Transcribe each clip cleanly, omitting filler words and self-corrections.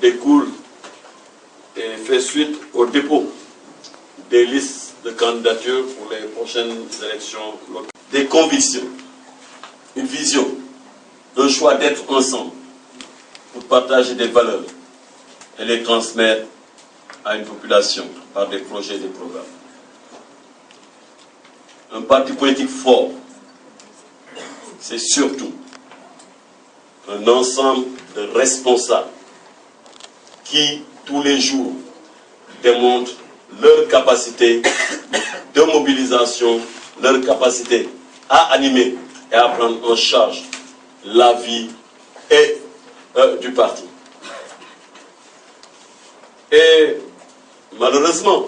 découle et fait suite au dépôt des listes de candidature pour les prochaines élections locales. Des convictions, une vision, un choix d'être ensemble pour partager des valeurs et les transmettre à une population par des projets et des programmes. Un parti politique fort, c'est surtout un ensemble de responsables qui, tous les jours, démontrent leur capacité de mobilisation, leur capacité à animer et à prendre en charge la vie du parti. Et malheureusement,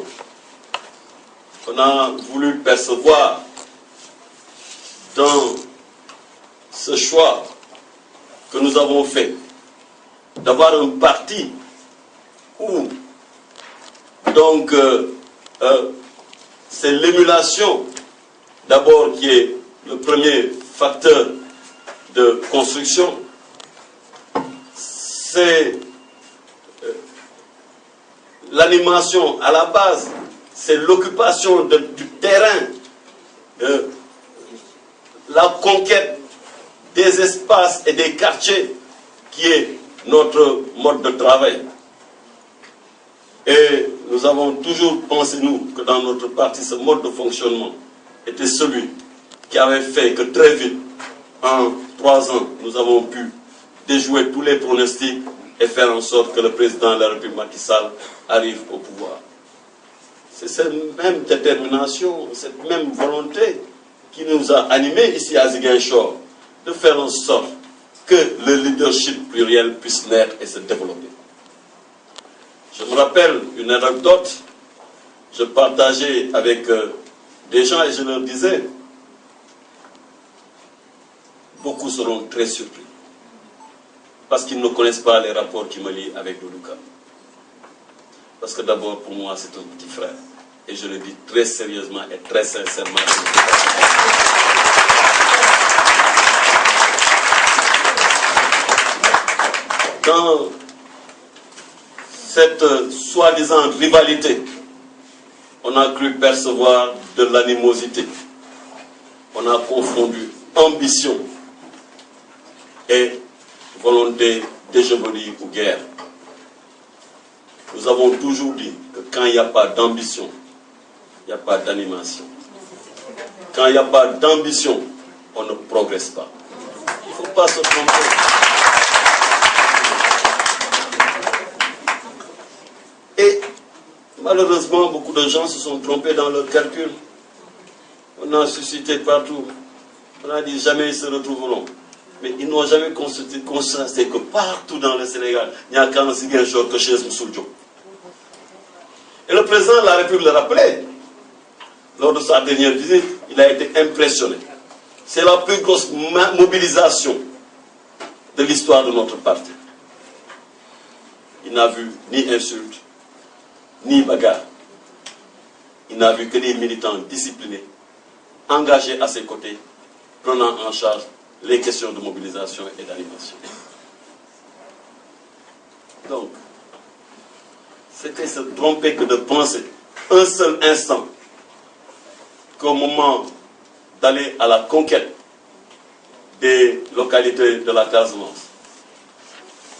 on a voulu percevoir dans ce choix que nous avons fait d'avoir un parti où donc c'est l'émulation d'abord qui est le premier facteur de construction, c'est l'animation à la base, c'est l'occupation du terrain, la conquête des espaces et des quartiers qui est notre mode de travail. Et nous avons toujours pensé, nous, que dans notre parti, ce mode de fonctionnement était celui qui avait fait que très vite, en 3 ans, nous avons pu déjouer tous les pronostics et faire en sorte que le président de la République, Macky Sall, arrive au pouvoir. C'est cette même détermination, cette même volonté qui nous a animés ici à Ziguinchor de faire en sorte que le leadership pluriel puisse naître et se développer. Je me rappelle une anecdote, je partageais avec des gens et je leur disais, beaucoup seront très surpris, parce qu'ils ne connaissent pas les rapports qui me lient avec Doudou Ka. Parce que d'abord, pour moi, c'est un petit frère. Et je le dis très sérieusement et très sincèrement. Dans cette soi-disant rivalité, on a cru percevoir de l'animosité. On a confondu ambition et volonté d'hégémonie ou guerre. Nous avons toujours dit que quand il n'y a pas d'ambition, il n'y a pas d'animation. Quand il n'y a pas d'ambition, on ne progresse pas. Il ne faut pas se tromper. Et malheureusement, beaucoup de gens se sont trompés dans leur calcul. On a suscité partout. On a dit jamais ils se retrouveront. Mais ils n'ont jamais constaté que partout dans le Sénégal, il n'y a qu'un Ziguinchor que chez Moussouldio. Et le président de la République le rappelait, lors de sa dernière visite, il a été impressionné. C'est la plus grosse mobilisation de l'histoire de notre parti. Il n'a vu ni insulte, ni bagarre. Il n'a vu que des militants disciplinés, engagés à ses côtés, prenant en charge les questions de mobilisation et d'animation. Donc, c'était se tromper que de penser un seul instant qu'au moment d'aller à la conquête des localités de la Casamance,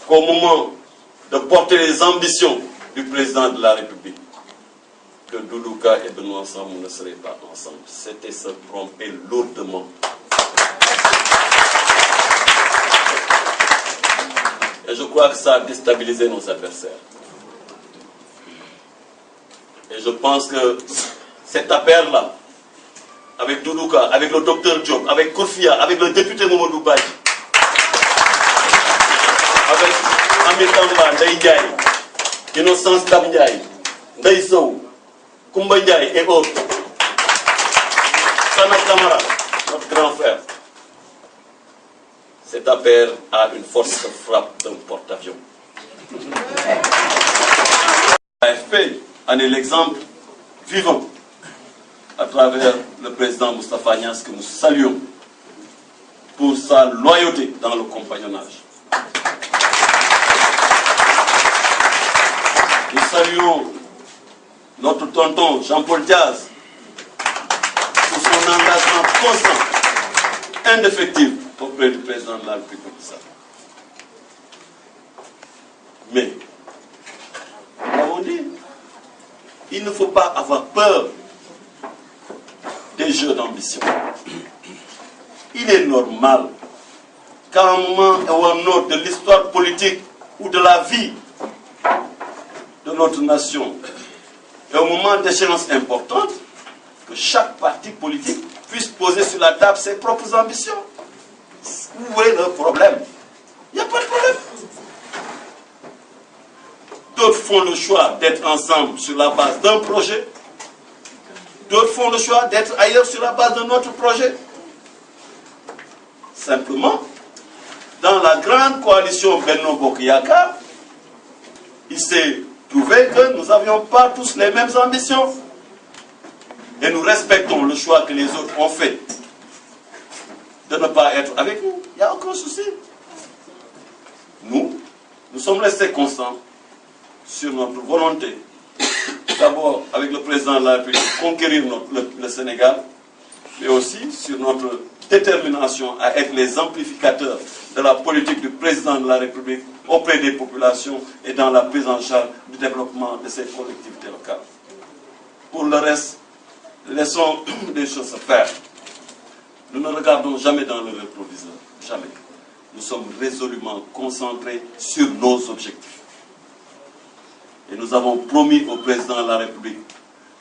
qu'au moment de porter les ambitions du président de la République, que Doudou Ka et Benoît Sambou ne seraient pas ensemble. C'était se tromper lourdement. Et je crois que ça a déstabilisé nos adversaires. Et je pense que cette affaire-là, avec Doudou Ka, avec le docteur Diop, avec Kourfia, avec le député Mamadou Badji, avec Amir Tamba, Ndeye Ndiaye, Innocence Dab Ndiaye, Ndeye Sow, Koumba Ndiaye et autres, Sana Kamara, notre grand frère. Cette affaire a une force de frappe d'un porte-avions. L'AFP en est l'exemple vivant à travers le président Moustapha Niasse que nous saluons pour sa loyauté dans le compagnonnage. notre tonton Jean-Paul Diaz, pour son engagement constant, indéfectible auprès du président de la République. Mais, nous l'avons dit, il ne faut pas avoir peur des jeux d'ambition. Il est normal qu'à un moment ou un autre de l'histoire politique ou de la vie de notre nation, et au moment d'échéances importantes, que chaque parti politique puisse poser sur la table ses propres ambitions. Où est le problème? Il n'y a pas de problème. D'autres font le choix d'être ensemble sur la base d'un projet. D'autres font le choix d'être ailleurs sur la base d'un autre projet. Simplement, dans la grande coalition Benno Bokk Yakaar, il s'est trouvé que nous n'avions pas tous les mêmes ambitions. Et nous respectons le choix que les autres ont fait de ne pas être avec nous. Il n'y a aucun souci. Nous sommes restés constants sur notre volonté, d'abord avec le président de la République, de conquérir le Sénégal, mais aussi sur notre détermination à être les amplificateurs de la politique du président de la République auprès des populations et dans la prise en charge du développement de ces collectivités locales. Pour le reste, laissons les choses se faire. Nous ne regardons jamais dans le rétroviseur, jamais. Nous sommes résolument concentrés sur nos objectifs. Et nous avons promis au président de la République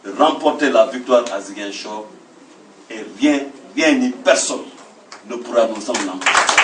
de remporter la victoire à Ziguinchor et rien ni personne ne pourra nous en empêcher.